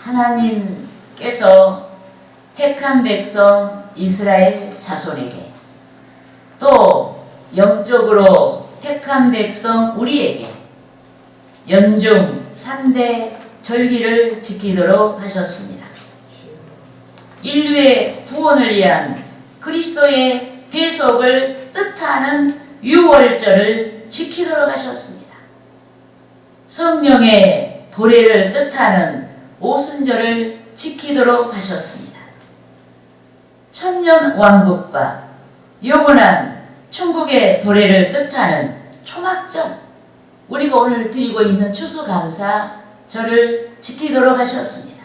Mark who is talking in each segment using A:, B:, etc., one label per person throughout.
A: 하나님께서 택한 백성 이스라엘 자손에게 또 영적으로 택한 백성 우리에게 연중 3대 절기를 지키도록 하셨습니다. 인류의 구원을 위한 그리스도의 대속을 뜻하는 유월절을 지키도록 하셨습니다. 성령의 도래를 뜻하는 오순절을 지키도록 하셨습니다. 천년 왕국과 영원한 천국의 도래를 뜻하는 초막절, 우리가 오늘 드리고 있는 추수감사절을 지키도록 하셨습니다.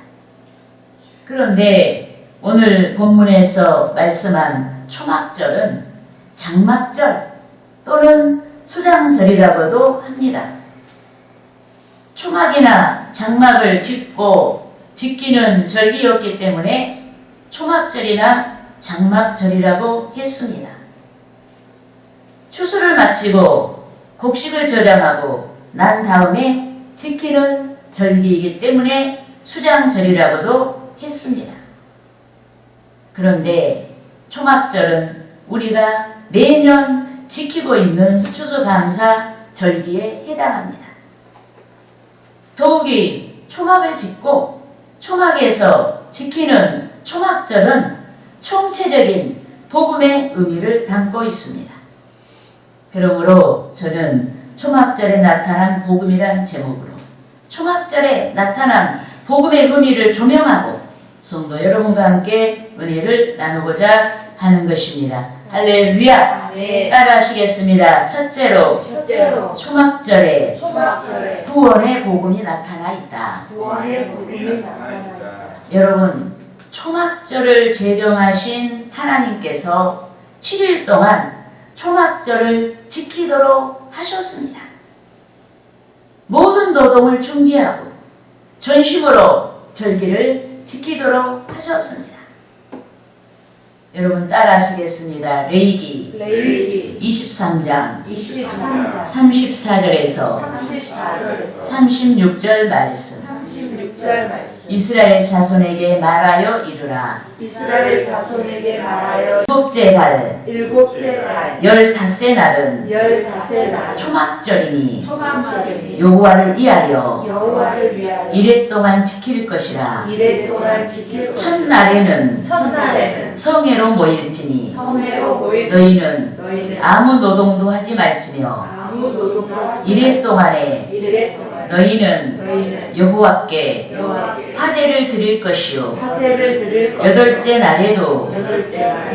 A: 그런데 오늘 본문에서 말씀한 초막절은 장막절 또는 수장절이라고도 합니다. 초막이나 장막을 짓고 지키는 절기였기 때문에 초막절이나 장막절이라고 했습니다. 추수를 마치고 곡식을 저장하고 난 다음에 지키는 절기이기 때문에 수장절이라고도 했습니다. 그런데 초막절은 우리가 매년 지키고 있는 추수감사 절기에 해당합니다. 더욱이 초막을 짓고 초막에서 지키는 초막절은 총체적인 복음의 의미를 담고 있습니다. 그러므로 저는 초막절에 나타난 복음이란 제목으로 초막절에 나타난 복음의 의미를 조명하고 성도 여러분과 함께 은혜를 나누고자 하는 것입니다. 할렐루야!
B: 네.
A: 따라하시겠습니다. 첫째로 초막절에
B: 초막절에
A: 구원의 복음이 나타나 있다.
B: 구원의 복음이 나타나있다.
A: 여러분, 초막절을 제정하신 하나님께서 7일 동안 초막절을 지키도록 하셨습니다. 모든 노동을 중지하고 전심으로 절기를 지키도록 하셨습니다. 여러분 따라하시겠습니다. 레위기 23장 34절에서 36절 말씀 이스라엘 자손에게 말하여 이르라.
B: 이스라엘 자손에게 말하여
A: 일곱째 달
B: 열닷새 날은
A: 초막절이니
B: 초막절이니
A: 여호와를 위하여
B: 여호와를 위하여
A: 이래 동안 지킬 것이라.
B: 이래 동안 지킬 것이라.
A: 첫날에는 성회로 모일지니
B: 성회로 모일
A: 너희는 아무 노동도 하지 말지며
B: 아무 노동도 하지
A: 이래 동안에
B: 이래 동안
A: 너희는 여호와께 화제를 드릴 것이요
B: 화제를 드릴 것이요
A: 여덟째 날에도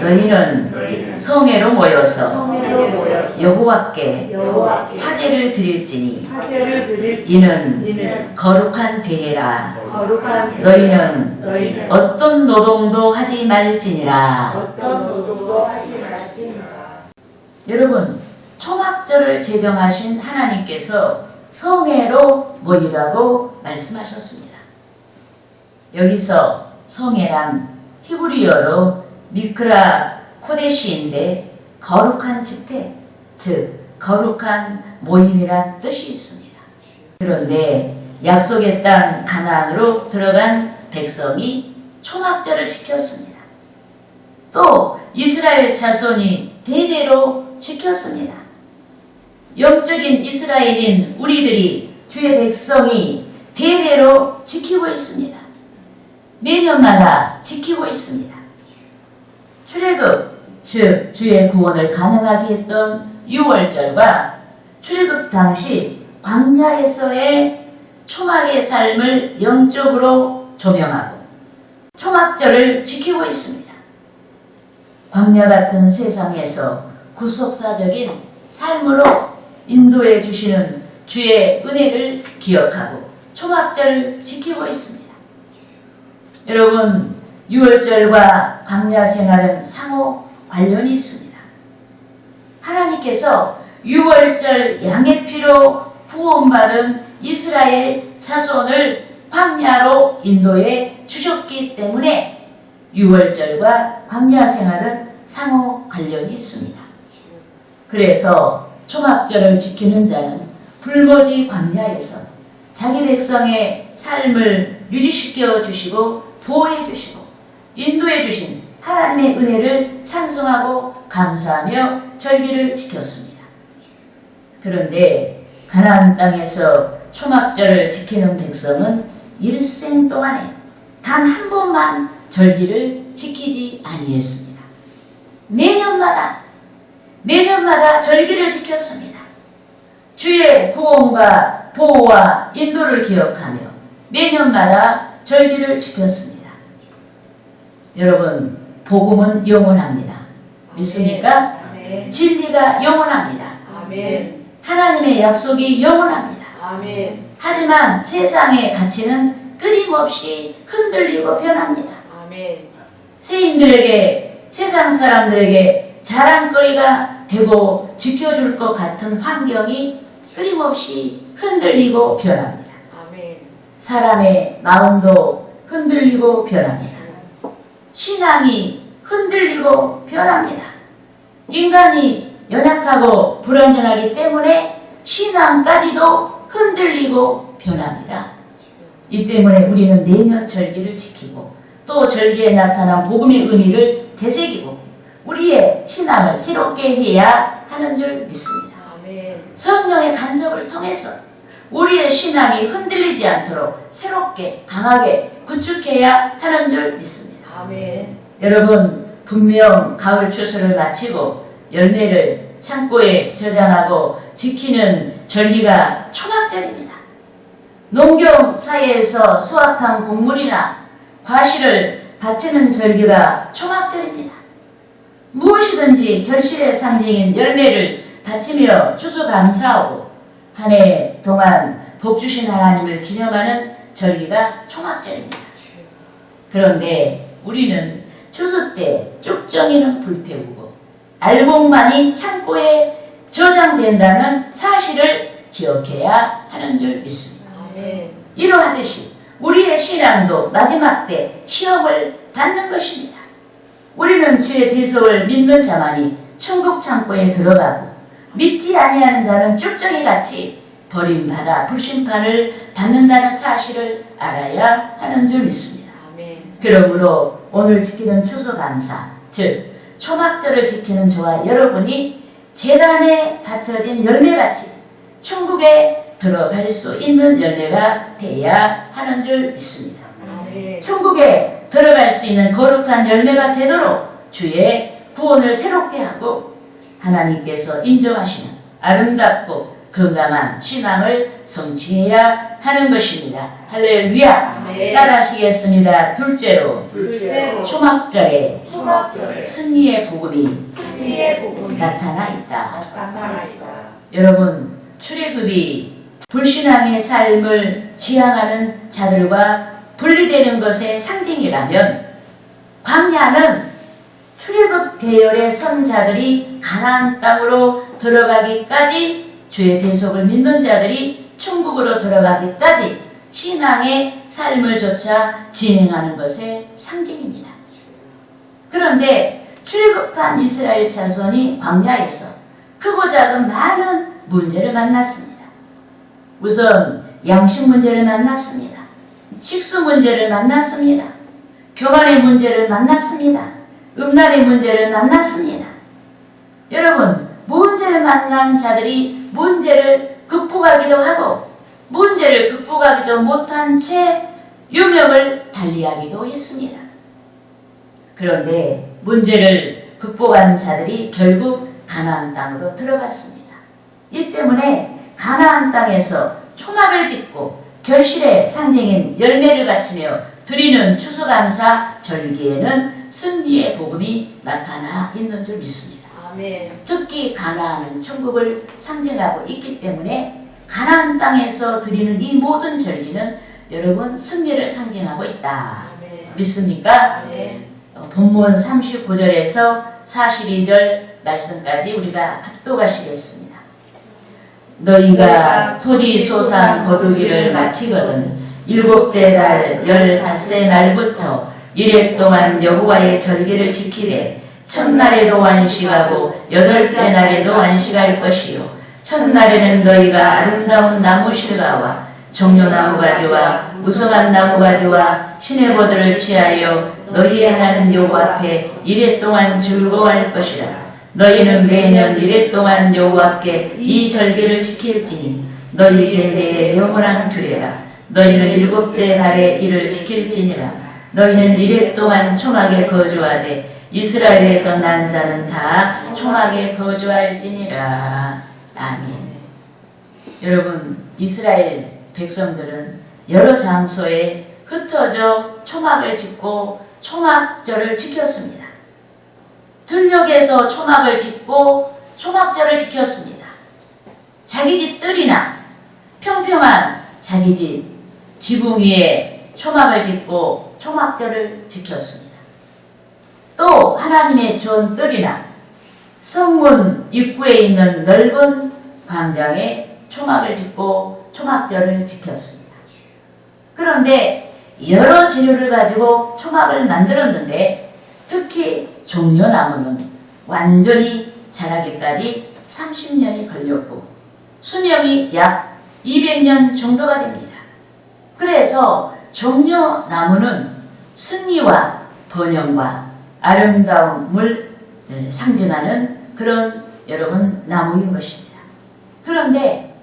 A: 너희는 성회로 모여서
B: 성회로 모여서
A: 여호와께
B: 여호와께
A: 화제를 드릴지니
B: 화제를 드릴
A: 이는 거룩한 대회라.
B: 거룩한
A: 너희는 어떤 노동도 하지 말지니라.
B: 어떤 노동도 하지 말지니라.
A: 여러분, 초막절을 제정하신 하나님께서 성회로 모이라고 말씀하셨습니다. 여기서 성회란 히브리어로 미크라 코데시인데 거룩한 집회, 즉 거룩한 모임이란 뜻이 있습니다. 그런데 약속의 땅 가나안으로 들어간 백성이 초막절을 지켰습니다. 또 이스라엘 자손이 대대로 지켰습니다. 영적인 이스라엘인 우리들이 주의 백성이 대대로 지키고 있습니다. 매년마다 지키고 있습니다. 출애굽, 즉 주의 구원을 가능하게 했던 유월절과 출애굽 당시 광야에서의 초막의 삶을 영적으로 조명하고 초막절을 지키고 있습니다. 광야 같은 세상에서 구속사적인 삶으로 인도해 주시는 주의 은혜를 기억하고 초막절을 지키고 있습니다. 여러분, 유월절과 광야 생활은 상호 관련이 있습니다. 하나님께서 유월절 양의 피로 구원받은 이스라엘 자손을 광야로 인도해 주셨기 때문에 유월절과 광야 생활은 상호 관련이 있습니다. 그래서 초막절을 지키는 자는 불거지 광야에서 자기 백성의 삶을 유지시켜 주시고 보호해 주시고 인도해 주신 하나님의 은혜를 찬송하고 감사하며 절기를 지켰습니다. 그런데 가나안 땅에서 초막절을 지키는 백성은 일생 동안에 단 한 번만 절기를 지키지 아니했습니다. 매년마다 절기를 지켰습니다. 주의 구원과 보호와 인도를 기억하며 매년마다 절기를 지켰습니다. 여러분, 복음은 영원합니다. 믿습니까?
B: 아멘.
A: 진리가 영원합니다.
B: 아멘.
A: 하나님의 약속이 영원합니다.
B: 아멘.
A: 하지만 세상의 가치는 끊임없이 흔들리고 변합니다.
B: 아멘.
A: 세인들에게, 세상 사람들에게 자랑거리가 되고 지켜줄 것 같은 환경이 끊임없이 흔들리고 변합니다.
B: 아멘.
A: 사람의 마음도 흔들리고 변합니다. 신앙이 흔들리고 변합니다. 인간이 연약하고 불완전하기 때문에 신앙까지도 흔들리고 변합니다. 이 때문에 우리는 매년 절기를 지키고 또 절기에 나타난 복음의 의미를 되새기고 우리의 신앙을 새롭게 해야 하는 줄 믿습니다.
B: 아멘.
A: 성령의 간섭을 통해서 우리의 신앙이 흔들리지 않도록 새롭게 강하게 구축해야 하는 줄 믿습니다.
B: 아멘.
A: 여러분, 분명 가을 추수를 마치고 열매를 창고에 저장하고 지키는 절기가 초막절입니다. 농경사회에서 수확한 곡물이나 과실을 바치는 절기가 초막절입니다. 무엇이든지 결실의 상징인 열매를 바치며 추수감사하고 한 해 동안 복 주신 하나님을 기념하는 절기가 초막절입니다. 그런데 우리는 추수 때 쭉정이는 불태우고 알곡만이 창고에 저장된다는 사실을 기억해야 하는 줄 믿습니다.
B: 아멘.
A: 이러하듯이 우리의 신앙도 마지막 때 시험을 받는 것입니다. 우리는 주의 대속을 믿는 자만이 천국 창고에 들어가고 믿지 아니하는 자는 쭉정이 같이 버림받아 불심판을 받는다는 사실을 알아야 하는 줄 믿습니다.
B: 아멘.
A: 그러므로 오늘 지키는 추수감사, 즉 초막절을 지키는 저와 여러분이 제단에 바쳐진 열매같이 천국에 들어갈 수 있는 열매가 되어야 하는 줄 믿습니다.
B: 아멘.
A: 천국에 들어갈 수 있는 거룩한 열매가 되도록 주의 구원을 새롭게 하고 하나님께서 인정하시는 아름답고 건강한 신앙을 성취해야 하는 것입니다. 할렐루야.
B: 아멘.
A: 따라하시겠습니다. 둘째로 초막절에
B: 초막절에
A: 승리의 복음이
B: 승리의 복음이
A: 나타나 있다.
B: 나타나이다.
A: 여러분, 출애굽이 불신앙의 삶을 지향하는 자들과 분리되는 것의 상징이라면 광야는 출애굽 계열의 선자들이 가나안 땅으로 들어가기까지 주의 대속을 믿는 자들이 천국으로 들어가기까지 신앙의 삶을 조차 진행하는 것의 상징입니다. 그런데 출애굽한 이스라엘 자손이 광야에서 크고 작은 많은 문제를 만났습니다. 우선 양식 문제를 만났습니다. 식수 문제를 만났습니다. 교만의 문제를 만났습니다. 음란의 문제를 만났습니다. 여러분, 문제를 만난 자들이 문제를 극복하기도 하고 문제를 극복하기도 못한 채 유명을 달리하기도 했습니다. 그런데 문제를 극복한 자들이 결국 가나안 땅으로 들어갔습니다. 이 때문에 가나안 땅에서 초막을 짓고 결실의 상징인 열매를 바치며 드리는 추수감사 절기에는 승리의 복음이 나타나 있는 줄 믿습니다.
B: 아멘.
A: 특히 가나안은 천국을 상징하고 있기 때문에 가나안 땅에서 드리는 이 모든 절기는 여러분 승리를 상징하고 있다.
B: 아멘.
A: 믿습니까?
B: 아멘.
A: 본문 39절에서 42절 말씀까지 우리가 합독하시겠습니다. 너희가 토지 소산 거두기를 마치거든 일곱째 달 15세 날부터 이래 동안 여호와의 절기를 지키되 첫날에도 안식하고 여덟째 날에도 안식할 것이요 첫날에는 너희가 아름다운 나무 실과와 종려나무 가지와 우성한 나무 가지와 시내버들을 취하여 너희의 하나님 여호와 앞에 이랫동안 즐거워할 것이라. 너희는 매년 이랫동안 여호와께 이 절기를 지킬지니 너희 겐대의 영원한 규례라. 너희는 일곱째 달에 이를 지킬지니라. 너희는 이랫동안 초막에 거주하되 이스라엘에서 난 자는 다 초막에 거주할지니라. 아멘. 여러분, 이스라엘 백성들은 여러 장소에 흩어져 초막을 짓고 초막절을 지켰습니다. 들녘에서 초막을 짓고 초막절을 지켰습니다. 자기 집 뜰이나 평평한 자기 집 지붕 위에 초막을 짓고 초막절을 지켰습니다. 또 하나님의 전 뜰이나 성문 입구에 있는 넓은 광장에 초막을 짓고 초막절을 지켰습니다. 그런데 여러 재료를 가지고 초막을 만들었는데 특히 종려나무는 완전히 자라기까지 30년이 걸렸고 수명이 약 200년 정도가 됩니다. 그래서 종려나무는 승리와 번영과 아름다움을 상징하는 그런 여러분 나무인 것입니다. 그런데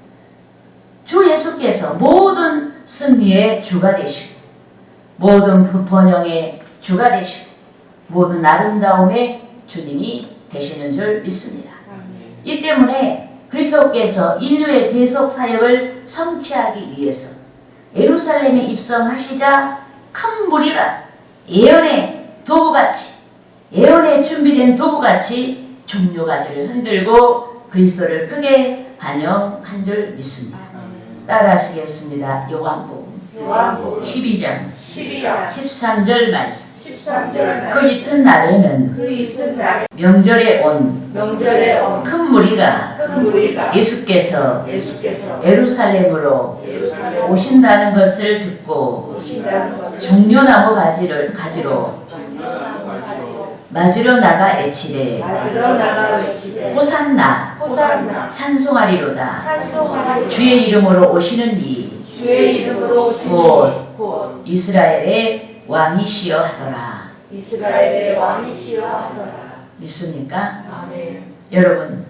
A: 주 예수께서 모든 승리의 주가 되시고 모든 번영의 주가 되시고 모든 아름다움의 주님이 되시는 줄 믿습니다. 이 때문에 그리스도께서 인류의 대속 사역을 성취하기 위해서 예루살렘에 입성하시자 큰 무리가 예언의 도구같이 예언에 준비된 도구같이 종려가지를 흔들고 그리스도를 크게 환영한 줄 믿습니다. 따라하시겠습니다. 요한복음 12장 13절 말씀. 그 이튿날에는 명절에 온 큰 무리가 예수께서 예루살렘으로 오신다는 것을 듣고 종려나무 가지로 맞으러 나가 외치되 호산나 찬송하리로다. 주의 이름으로 오시는 이 곧 이스라엘의 왕이시여 하더라. 믿습니까?
B: 아멘.
A: 여러분,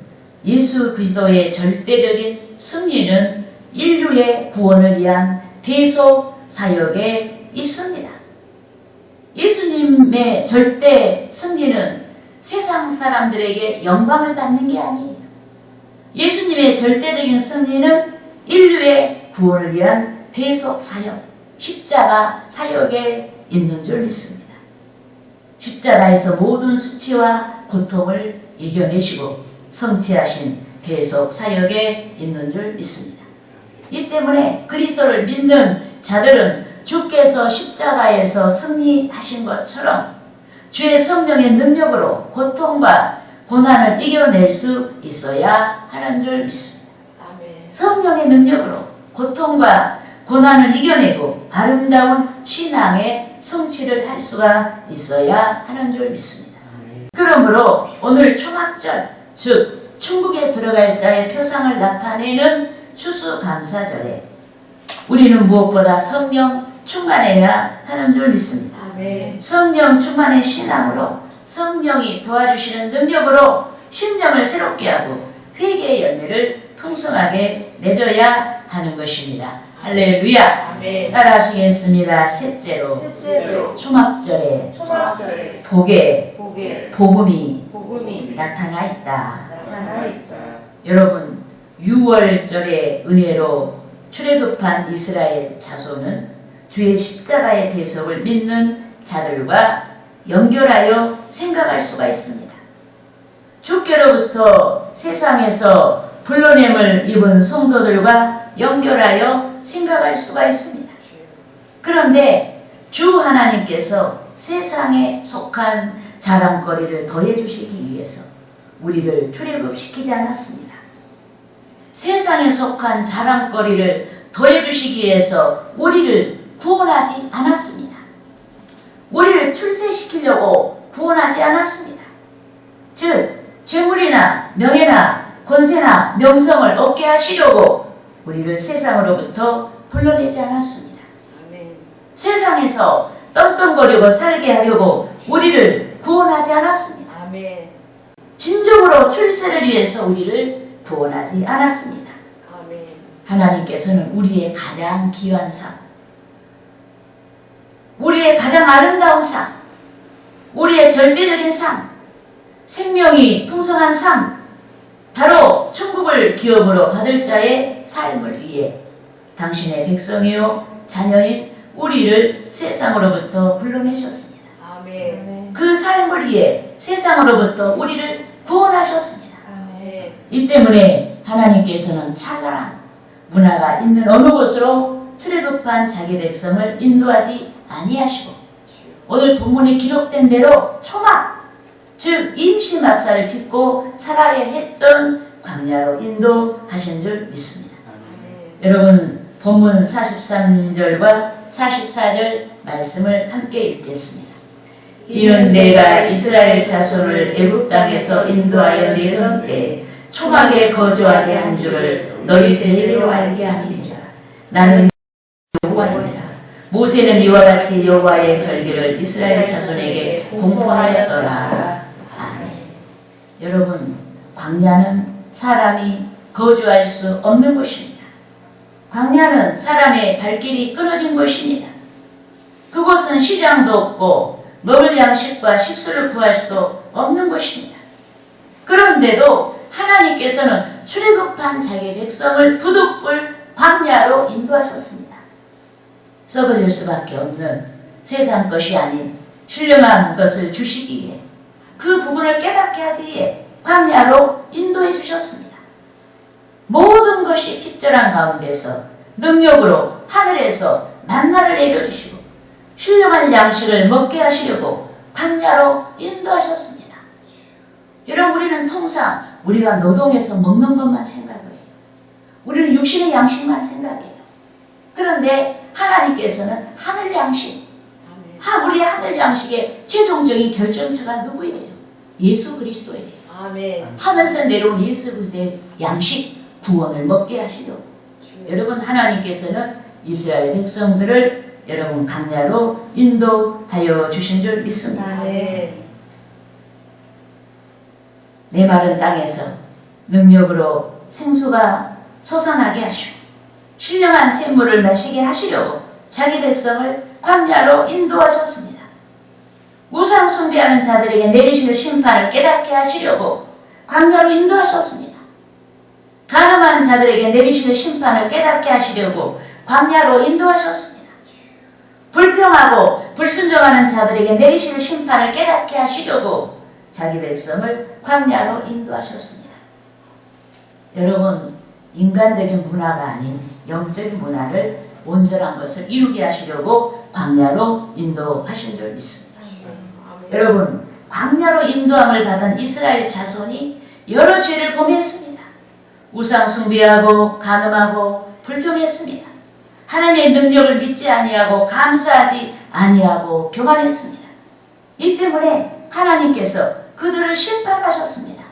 A: 예수 그리스도의 절대적인 승리는 인류의 구원을 위한 대속 사역에 있습니다. 예수님의 절대 승리는 세상 사람들에게 영광을 받는 게 아니에요. 예수님의 절대적인 승리는 인류의 구원을 위한 대속 사역, 십자가 사역에 있는 줄 믿습니다. 십자가에서 모든 수치와 고통을 이겨내시고 성취하신 대속 사역에 있는 줄 믿습니다. 이 때문에 그리스도를 믿는 자들은 주께서 십자가에서 승리하신 것처럼 주의 성령의 능력으로 고통과 고난을 이겨낼 수 있어야 하는 줄 믿습니다. 성령의 능력으로 고통과 고난을 이겨내고 아름다운 신앙의 성취를 할 수가 있어야 하는 줄 믿습니다. 그러므로 오늘 초막절, 즉 천국에 들어갈 자의 표상을 나타내는 추수감사절에 우리는 무엇보다 성령 충만해야 하는 줄 믿습니다. 성령 충만의 신앙으로 성령이 도와주시는 능력으로 심령을 새롭게 하고 회개의 열매를 풍성하게 맺어야 하는 것입니다. 할렐루야. 따라하시겠습니다. 셋째로 초막절에 복의 복음이 나타나 있다. 여러분, 6월절의 은혜로 출애굽한 이스라엘 자손은 주의 십자가의 대속을 믿는 자들과 연결하여 생각할 수가 있습니다. 주께로부터 세상에서 불러냄을 입은 성도들과 연결하여 생각할 수가 있습니다. 그런데 주 하나님께서 세상에 속한 자랑거리를 더해주시기 위해서 우리를 출애굽시키지 않았습니다. 세상에 속한 자랑거리를 더해주시기 위해서 우리를 구원하지 않았습니다. 우리를 출세시키려고 구원하지 않았습니다. 즉 재물이나 명예나 권세나 명성을 얻게 하시려고 우리를 세상으로부터 불러내지 않았습니다.
B: 아멘.
A: 세상에서 떵떵거리고 살게 하려고 우리를 구원하지 않았습니다.
B: 아멘.
A: 진정으로 출세를 위해서 우리를 구원하지 않았습니다.
B: 아멘.
A: 하나님께서는 우리의 가장 귀한 삶, 우리의 가장 아름다운 삶, 우리의 절대적인 삶, 생명이 풍성한 삶, 바로 천국을 기업으로 받을 자의 삶을 위해 당신의 백성이요 자녀인 우리를 세상으로부터 불러내셨습니다.
B: 아멘.
A: 그 삶을 위해 세상으로부터 우리를 구원하셨습니다.
B: 아멘.
A: 이 때문에 하나님께서는 찬란한 문화가 있는 어느 곳으로 출애굽한 자기 백성을 인도하지 아니하시고 오늘 본문에 기록된 대로 초막, 즉 임시막사를 짓고 살아야 했던 광야로 인도하신 줄 믿습니다.
B: 아멘.
A: 여러분 본문 43절과 44절 말씀을 함께 읽겠습니다. 이는 내가 이스라엘 자손을 애굽 땅에서 인도하여 내던 때에 초막에 거주하게 한 줄을 너희 대대로 알게 함이니라. 나는 여호와니라. 모세는 이와 같이 여호와의 절기를 이스라엘 자손에게 공포하였더라. 아멘. 여러분, 광야는 사람이 거주할 수 없는 곳입니다. 광야는 사람의 발길이 끊어진 곳입니다. 그곳은 시장도 없고 먹을 양식과 식수를 구할 수도 없는 곳입니다. 그런데도 하나님께서는 출애굽한 자기 백성을 부득불 광야로 인도하셨습니다. 썩어질 수밖에 없는 세상 것이 아닌 신령한 것을 주시기 위해 그 부분을 깨닫게 하기 위해 광야로 인도해 주셨습니다. 모든 것이 핍절한 가운데서 능력으로 하늘에서 만나를 내려주시고 신령한 양식을 먹게 하시려고 광야로 인도하셨습니다. 여러분, 우리는 통상 우리가 노동해서 먹는 것만 생각을 해요. 우리는 육신의 양식만 생각해요. 그런데 하나님께서는 하늘 양식, 우리의 하늘 양식의 최종적인 결정처가 누구예요? 예수 그리스도예요.
B: 아멘.
A: 하늘에서 내려온 예수 그리스도의 양식, 구원을 먹게 하시려고. 여러분, 하나님께서는 이스라엘 백성들을 여러분 광야로 인도하여 주신 줄 믿습니다.
B: 아멘.
A: 메마른 땅에서 능력으로 생수가 솟아나게 하시고 신령한 샘물을 마시게 하시려고 자기 백성을 광야로 인도하셨습니다. 우상 숭배하는 자들에게 내리시는 심판을 깨닫게 하시려고 광야로 인도하셨습니다. 가늠한 자들에게 내리시는 심판을 깨닫게 하시려고 광야로 인도하셨습니다. 불평하고 불순종하는 자들에게 내리시는 심판을 깨닫게 하시려고 자기 백성을 광야로 인도하셨습니다. 여러분, 인간적인 문화가 아닌 영적인 문화를 온전한 것을 이루게 하시려고 광야로 인도하신 줄 믿습니다.
B: 아멘.
A: 여러분, 광야로 인도함을 받은 이스라엘 자손이 여러 죄를 범했습니다. 우상 숭배하고 간음하고 불평했습니다. 하나님의 능력을 믿지 아니하고 감사하지 아니하고 교만했습니다. 이 때문에 하나님께서 그들을 심판하셨습니다.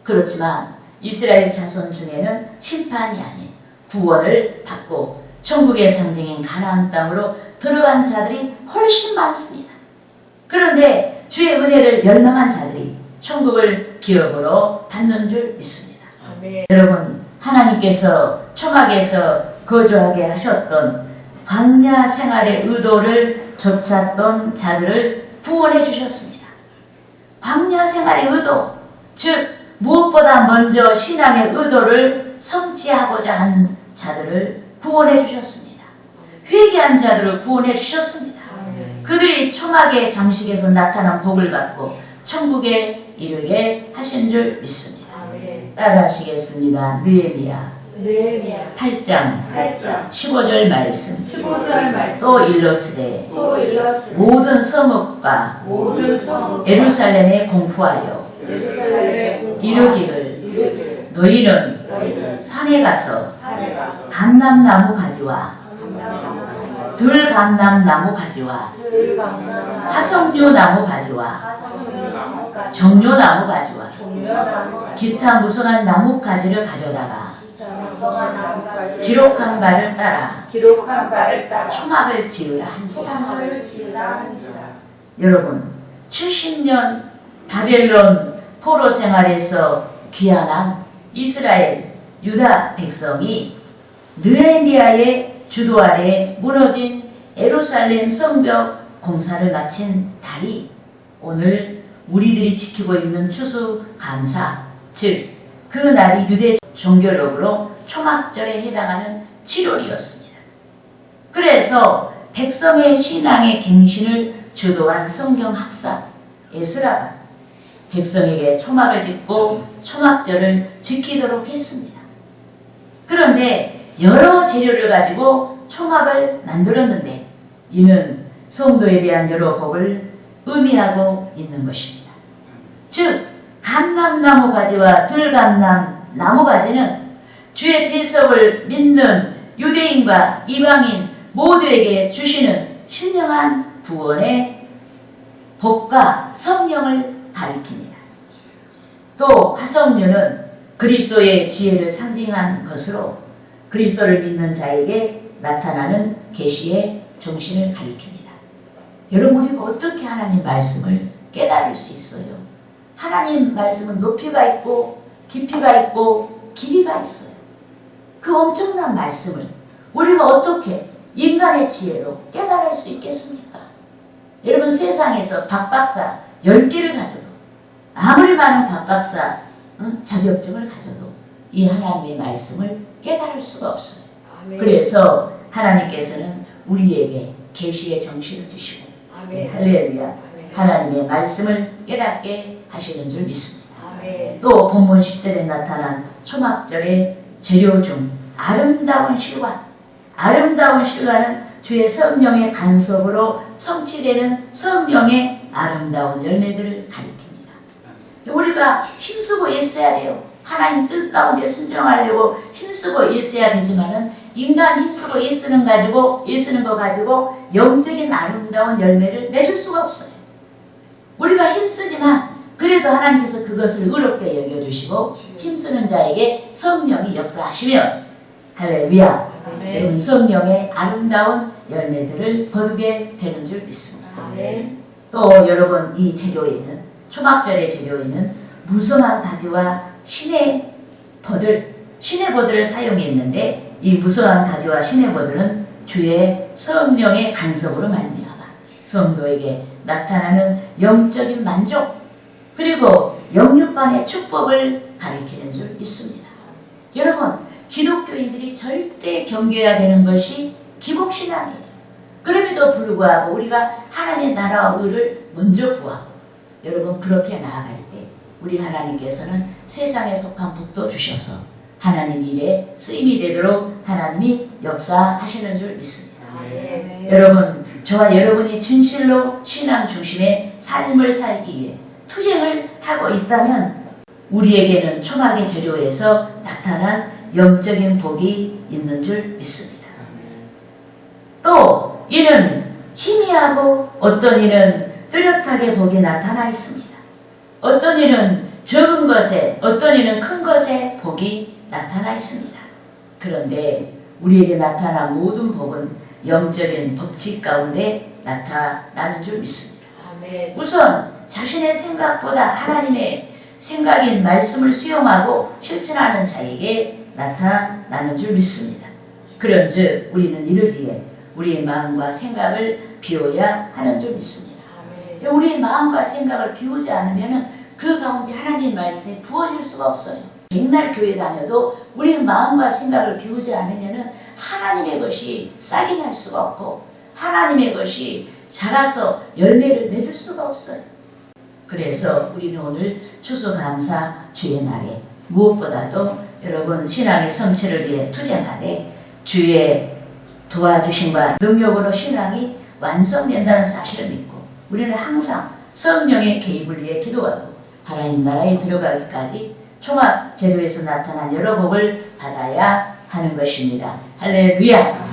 A: 그렇지만 이스라엘 자손 중에는 심판이 아닌 구원을 받고 천국의 상징인 가나안 땅으로 들어간 자들이 훨씬 많습니다. 그런데 주의 은혜를 열망한 자들이 천국을 기업으로 받는 줄 믿습니다.
B: 아멘.
A: 여러분, 하나님께서 초막에서 거주하게 하셨던 광야 생활의 의도를 좇았던 자들을 구원해 주셨습니다. 광야 생활의 의도, 즉 무엇보다 먼저 신앙의 의도를 성취하고자 한 자들을 구원해 주셨습니다. 회개한 자들을 구원해 주셨습니다.
B: 아멘.
A: 그들이 초막의 장식에서 나타난 복을 받고 천국에 이르게 하신 줄 믿습니다.
B: 아멘.
A: 따라하시겠습니다. 느헤미야
B: 느헤미야
A: 8장
B: 8장
A: 15절 말씀.
B: 15절 말씀.
A: 또 일러스되
B: 또 일렀으니
A: 모든 성읍과
B: 모든 성읍과
A: 예루살렘에 공포하여
B: 예루살렘에
A: 이르기를
B: 이르기를
A: 너희는
B: 너희는
A: 산에 가서
B: 산에 가서
A: 감람나무 가지와
B: 감람나무
A: 들감람나무 가지와
B: 들감나무
A: 화석류 나무 가지와
B: 화석나무
A: 정료나무 가지와
B: 종려나무
A: 기타 무성한 나무 가지를 가져다가
B: 성한 나무까지
A: 기록한 바를 따라
B: 기록한 바를 따라
A: 초막을 지으라 한지라.
B: 초막을 지으라 한지라.
A: 여러분 70년 바벨론 포로 생활에서 귀환한 이스라엘 유다 백성이 느헤미야의 주도 아래 무너진 예루살렘 성벽 공사를 마친 달이 오늘 우리들이 지키고 있는 추수감사, 즉 그 날이 유대 종교력으로 초막절에 해당하는 7월이었습니다. 그래서 백성의 신앙의 갱신을 주도한 성경학사 에스라가 백성에게 초막을 짓고 초막절을 지키도록 했습니다. 그런데 여러 재료를 가지고 초막을 만들었는데 이는 성도에 대한 여러 복을 의미하고 있는 것입니다. 즉 감람나무 가지와 들감람 나무 가지는 주의 대속을 믿는 유대인과 이방인 모두에게 주시는 신령한 구원의 복과 성령을 가리킵니다. 또 화석류는 그리스도의 지혜를 상징한 것으로 그리스도를 믿는 자에게 나타나는 계시의 정신을 가리킵니다. 여러분 우리가 어떻게 하나님 말씀을 깨달을 수 있어요? 하나님 말씀은 높이가 있고 깊이가 있고 길이가 있어요. 그 엄청난 말씀을 우리가 어떻게 인간의 지혜로 깨달을 수 있겠습니까? 여러분 세상에서 박박사 10개를 가져도 아무리 많은 박박사 자격증을 가져도 이 하나님의 말씀을 깨달을 수가 없어요.
B: 아멘.
A: 그래서 하나님께서는 우리에게 계시의 정신을 주시고
B: 아멘.
A: 할렐루야
B: 아멘.
A: 하나님의 말씀을 깨닫게 하시는 줄 믿습니다.
B: 아멘.
A: 또 본문 10절에 나타난 초막절의 재료 중 아름다운 실과 아름다운 실과는 주의 성령의 간섭으로 성취되는 성령의 아름다운 열매들을 가리킵니다. 우리가 힘쓰고 애써야 돼요. 하나님 뜻 가운데 순종하려고 힘쓰고 애써야 되지만은 인간 힘쓰고 애쓰는 거 가지고 영적인 아름다운 열매를 맺을 수가 없어요. 우리가 힘쓰지만 그래도 하나님께서 그것을 의롭게 여겨주시고 힘쓰는 자에게 성령이 역사하시면 할렐루야 여러분 성령의 아름다운 열매들을 거두게 되는 줄 믿습니다.
B: 아멘.
A: 또 여러분 이 재료에는 초막절의 재료에는 무성한 가지와 시내버들을 사용했는데 이 무성한 가지와 시내버들은 주의 성령의 간섭으로 말미암아 성도에게 나타나는 영적인 만족 그리고 영육간의 축복을 가리키는 줄 믿습니다. 여러분 기독교인들이 절대 경계해야 되는 것이 기복신앙이에요. 그럼에도 불구하고 우리가 하나님의 나라와 의를 먼저 구하고 여러분 그렇게 나아갈 때 우리 하나님께서는 세상에 속한 복도 주셔서 하나님 일에 쓰임이 되도록 하나님이 역사하시는 줄 믿습니다.
B: 아멘.
A: 여러분 저와 여러분이 진실로 신앙 중심의 삶을 살기 위해 투쟁을 하고 있다면 우리에게는 초막의 재료에서 나타난 영적인 복이 있는 줄 믿습니다. 또 이는 희미하고 어떤 이는 뚜렷하게 복이 나타나 있습니다. 어떤 이는 적은 것에 어떤 이는 큰 것에 복이 나타나 있습니다. 그런데 우리에게 나타난 모든 복은 영적인 법칙 가운데 나타나는 줄 믿습니다.
B: 아멘.
A: 우선 자신의 생각보다 하나님의 생각인 말씀을 수용하고 실천하는 자에게 나타나는 줄 믿습니다. 그런즉 우리는 이를 위해 우리의 마음과 생각을 비워야 하는 줄 믿습니다.
B: 아멘.
A: 우리의 마음과 생각을 비우지 않으면 그 가운데 하나님의 말씀이 부어질 수가 없어요. 백날 교회 다녀도 우리의 마음과 생각을 비우지 않으면 하나님의 것이 싹이 날 수가 없고 하나님의 것이 자라서 열매를 맺을 수가 없어요. 그래서 우리는 오늘 추수감사 주의 날에 무엇보다도 여러분 신앙의 성취를 위해 투쟁하되 주의 도와주심과 능력으로 신앙이 완성된다는 사실을 믿고 우리는 항상 성령의 개입을 위해 기도하고 하나님 나라에 들어가기까지 초막 재료에서 나타난 여러 복을 받아야 하는 것입니다. 할렐루야.